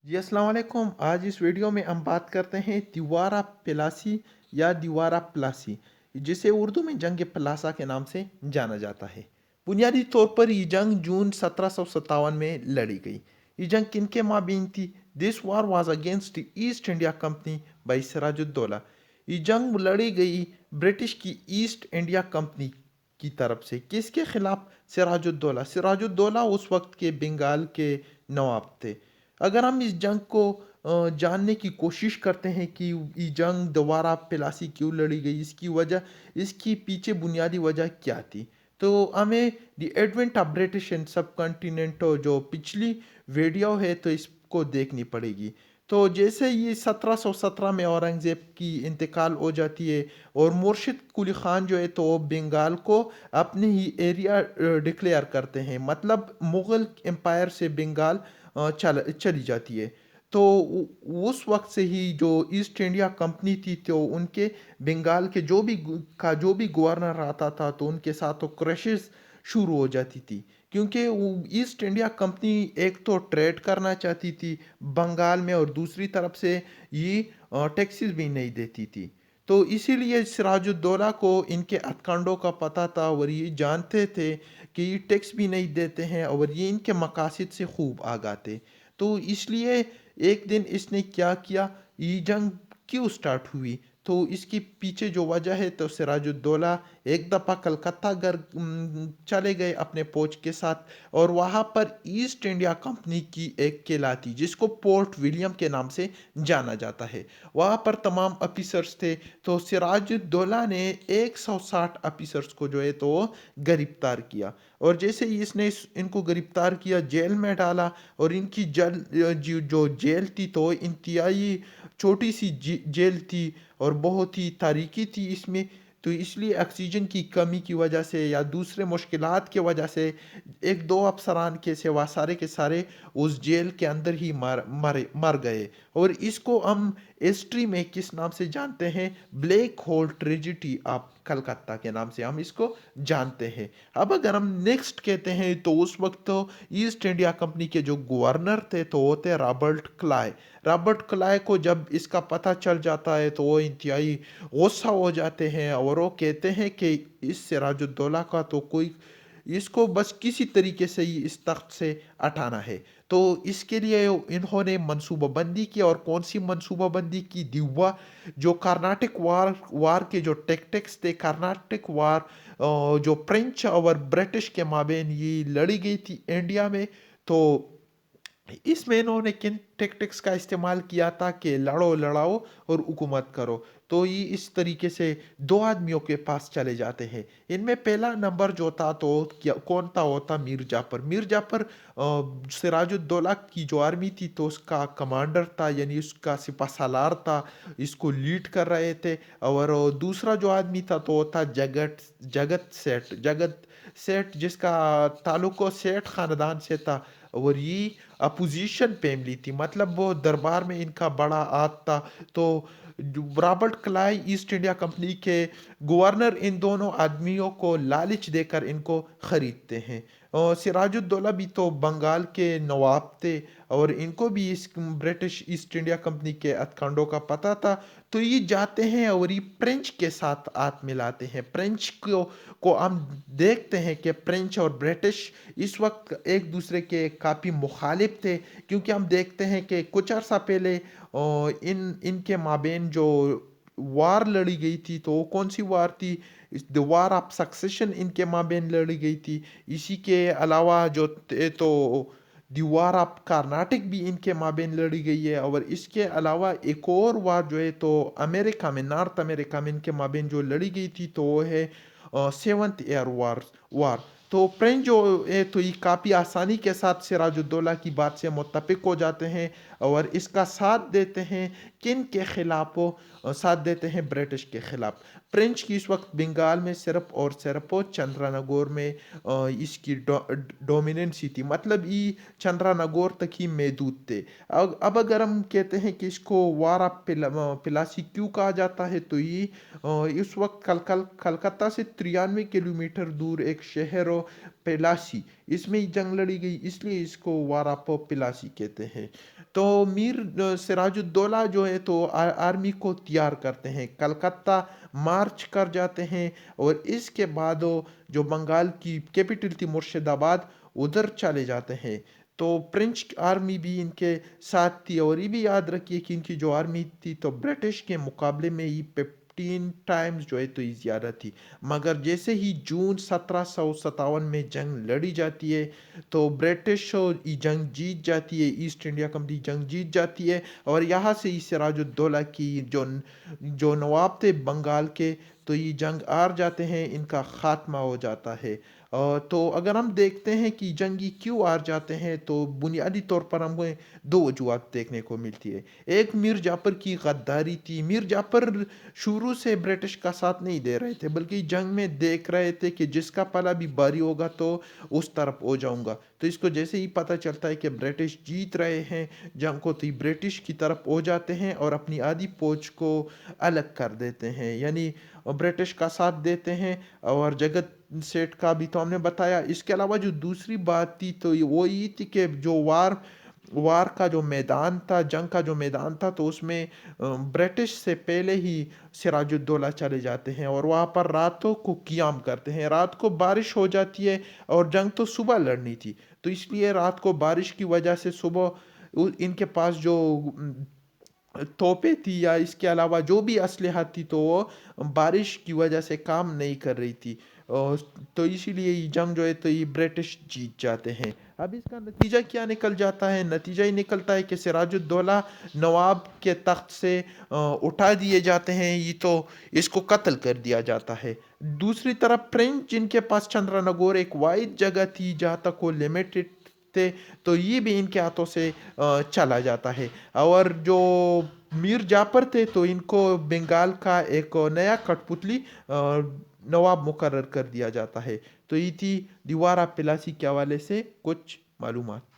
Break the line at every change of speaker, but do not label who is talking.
जी अस्सलाम वालेकुम। आज इस वीडियो में हम बात करते हैं दीवारा प्लासी या दीवारा प्लासी, जिसे उर्दू में जंग प्लासा के नाम से जाना जाता है। बुनियादी तौर पर ये जंग जून 1757 में लड़ी गई। ये जंग किन के माबीन थी? This war was against the East India Company by Siraj-ud-Daulah. ये जंग लड़ी गई ब्रिटिश की ईस्ट इंडिया कंपनी की तरफ से। किसके खिलाफ? सिराजुद्दौला। सिराजुद्दौला उस वक्त के बंगाल के नवाब थे। अगर हम इस जंग को जानने की कोशिश करते हैं कि ये जंग दोबारा प्लासी क्यों लड़ी गई, इसकी वजह, इसकी पीछे बुनियादी वजह क्या थी, तो हमें the advent of British and सब कॉन्टिनेंट जो पिछली वीडियो है तो इसको देखनी पड़ेगी। तो जैसे ये 1717 में औरंगज़ेब की इंतकाल हो जाती है और मुर्शिद कुली ख़ान जो है तो वो बंगाल को अपने ही एरिया डिक्लेयर करते हैं, मतलब मुग़ल एम्पायर से बंगाल चली जाती है। तो उस वक्त से ही जो ईस्ट इंडिया कंपनी थी तो उनके बंगाल के जो भी गवर्नर आता था तो उनके साथ तो क्रशेस शुरू हो जाती थी, क्योंकि वो ईस्ट इंडिया कंपनी एक तो ट्रेड करना चाहती थी बंगाल में और दूसरी तरफ से ये टैक्सेस भी नहीं देती थी। तो इसीलिए सिराजुद्दौला को इनके हथकंडों का पता था और ये जानते थे कि ये टैक्स भी नहीं देते हैं और ये इनके मकासद से खूब आगाह थे। तो इसलिए एक दिन इसने क्या किया, ये जंग क्यों स्टार्ट हुई, तो इसके पीछे जो वजह है तो सिराजुद्दौला एक दफ़ा कलकत्ता चले गए अपने फौज के साथ और वहाँ पर ईस्ट इंडिया कंपनी की एक किला थी जिसको पोर्ट विलियम के नाम से जाना जाता है। वहाँ पर तमाम ऑफिसर्स थे। तो सिराजुद्दौला ने 160 ऑफिसर्स को जो है तो गिरफ्तार किया और जैसे ही इसने इनको गिरफ्तार किया, जेल में डाला और इनकी जो जेल थी तो इंतहाई छोटी सी जेल थी और बहुत ही तारीकी थी इसमें। तो इसलिए ऑक्सीजन की कमी की वजह से या दूसरे मुश्किलात की वजह से एक दो अफसरान के सिवा सारे के सारे उस जेल के अंदर ही मर गए। और इसको हम हिस्ट्री में किस नाम से जानते हैं? Black hole tragedy of Calcutta के नाम से हम इसको जानते हैं। अब अगर हम नेक्स्ट कहते हैं तो उस वक्त तो ईस्ट इंडिया कंपनी के जो गवर्नर थे तो वो थे रॉबर्ट क्लाय। रॉबर्ट क्लाय को जब इसका पता चल जाता है तो वो इंतहाई गुस्सा हो जाते हैं और वो कहते हैं कि इस सिराजुद्दौला का तो कोई, इसको बस किसी तरीके से ही इस तख्त से हटाना है। तो इसके लिए इन्होंने मंसूबाबंदी की और कौन सी मंसूबाबंदी की? दिवा जो कर्नाटक वार के जो टेक्टिक्स थे, कर्नाटक वार जो फ्रेंच और ब्रिटिश के माबेन ये लड़ी गई थी इंडिया में। तो इसमें इन्होंने किन टेक्टिक्स का इस्तेमाल किया था कि लड़ो लड़ाओ और हुकूमत करो। तो ये इस तरीके से दो आदमियों के पास चले जाते हैं। इनमें पहला नंबर जो था तो क्या कौन था? वो था मीर जाफर। मीर जाफर सिराजुद्दौला की जो आर्मी थी तो उसका कमांडर था, यानी उसका सिपह सालार था, इसको लीड कर रहे थे। और दूसरा जो आदमी था तो वो था जगत सेठ जिसका ताल्लुक सेठ खानदान से था और ये अपोजिशन फैमिली थी, मतलब वो दरबार में इनका बड़ा हाथ था। तो रॉबर्ट क्लाइ ईस्ट इंडिया कंपनी के गवर्नर इन दोनों आदमियों को लालच देकर इनको खरीदते हैं। और सिराजुद्दौला भी तो बंगाल के नवाब थे और इनको भी इस ब्रिटिश ईस्ट इंडिया कंपनी के हथकंडों का पता था। तो ये जाते हैं और ये फ्रेंच के साथ हाथ मिलाते हैं। फ्रेंच को हम देखते हैं कि फ्रेंच और ब्रिटिश इस वक्त एक दूसरे के काफ़ी मुखालिफ थे, क्योंकि हम देखते हैं कि कुछ अर्सा पहले इनके माबेन जो वार लड़ी गई थी तो वो कौन सी वार थी? द वार ऑफ सक्सेशन इनके माबेन लड़ी गई थी। इसी के अलावा जो तो दीवार ऑफ कर्नाटक भी इनके माबेन लड़ी गई है और इसके अलावा एक और वार जो है तो अमेरिका में, नॉर्थ अमेरिका में इनके माबेन जो लड़ी गई थी तो वो है सेवंथ एयर वार। तो फ्रेंच जो है तो ये काफ़ी आसानी के साथ सिराजुद्दौला की बात से मुत्तफिक हो जाते हैं और इसका साथ देते हैं। किन के खिलाफ? वो साथ देते हैं ब्रिटिश के खिलाफ। फ्रेंच की इस वक्त बंगाल में सिर्फ और सिर्फ वो चंद्रनगौर में इसकी डोमिनेंसी थी, मतलब ये चंद्रनगौर तक ही महदूद थे। अब अगर हम कहते हैं कि इसको वार ऑफ पिलासी क्यों कहा जाता है तो ये इस वक्त कलकत्ता से 93 किलोमीटर दूर एक शहर हो पिलासी, اس میں ہی جنگ لڑی گئی، اس لیے اس کو وارا پلاسی کہتے ہیں۔ تو میر سراج الدولہ جو ہے تو آرمی کو تیار کرتے ہیں، کلکتہ مارچ کر جاتے ہیں، اور اس کے بعد وہ جو بنگال کی کیپٹل تھی مرشد آباد، ادھر چلے جاتے ہیں۔ تو فرینچ آرمی بھی ان کے ساتھ تھی، اور یہ بھی یاد رکھیے کہ ان کی جو آرمی تھی تو برٹش کے مقابلے میں یہ 15 ٹائمز جو ہے تو یہ زیادہ تھی۔ مگر جیسے ہی جون 1757 میں جنگ لڑی جاتی ہے تو برٹش یہ جنگ جیت جاتی ہے، ایسٹ انڈیا کمپنی جنگ جیت جاتی ہے، اور یہاں سے ہی سراج الدولہ کی جو نواب تھے بنگال کے، تو یہ جنگ ہار جاتے ہیں، ان کا خاتمہ ہو جاتا ہے۔ تو اگر ہم دیکھتے ہیں کہ جنگی کیوں ہار جاتے ہیں تو بنیادی طور پر ہمیں دو وجوہات دیکھنے کو ملتی ہے۔ ایک میر جعفر کی غداری تھی، میر جعفر شروع سے برٹش کا ساتھ نہیں دے رہے تھے، بلکہ جنگ میں دیکھ رہے تھے کہ جس کا پلا بھی بھاری ہوگا تو اس طرف ہو جاؤں گا۔ تو اس کو جیسے ہی پتہ چلتا ہے کہ برٹش جیت رہے ہیں جنگ کو، تو یہ برٹش کی طرف ہو جاتے ہیں اور اپنی آدھی فوج کو الگ کر دیتے ہیں، یعنی برٹش کا ساتھ دیتے ہیں۔ اور جگت سیٹھ کا بھی تو ہم نے بتایا۔ اس کے علاوہ جو دوسری بات تھی تو وہ یہ تھی کہ جو وار کا جو میدان تھا، جنگ کا جو میدان تھا، تو اس میں برٹش سے پہلے ہی سراج الدولہ چلے جاتے ہیں اور وہاں پر راتوں کو قیام کرتے ہیں۔ رات کو بارش ہو جاتی ہے اور جنگ تو صبح لڑنی تھی، تو اس لیے رات کو بارش کی وجہ سے صبح ان کے پاس جو توپیں تھی یا اس کے علاوہ جو بھی اسلحہ تھی تو وہ بارش کی وجہ سے کام نہیں کر رہی تھی، تو اسی لیے یہ جنگ جو ہے تو یہ برٹش جیت جاتے ہیں۔ اب اس کا نتیجہ کیا نکل جاتا ہے؟ نتیجہ یہ نکلتا ہے کہ سراج الدولہ نواب کے تخت سے اٹھا دیے جاتے ہیں، یہ تو اس کو قتل کر دیا جاتا ہے۔ دوسری طرف فرینچ، جن کے پاس چندرا نگور ایک واحد جگہ تھی جہاں تک وہ لمیٹڈ تھے، تو یہ بھی ان کے ہاتھوں سے چلا جاتا ہے۔ اور جو میر جعفر تھے تو ان کو بنگال کا ایک نیا کٹ پتلی نواب مقرر کر دیا جاتا ہے۔ تو یہ تھی دیوارا پلاسی کے حوالے سے کچھ معلومات۔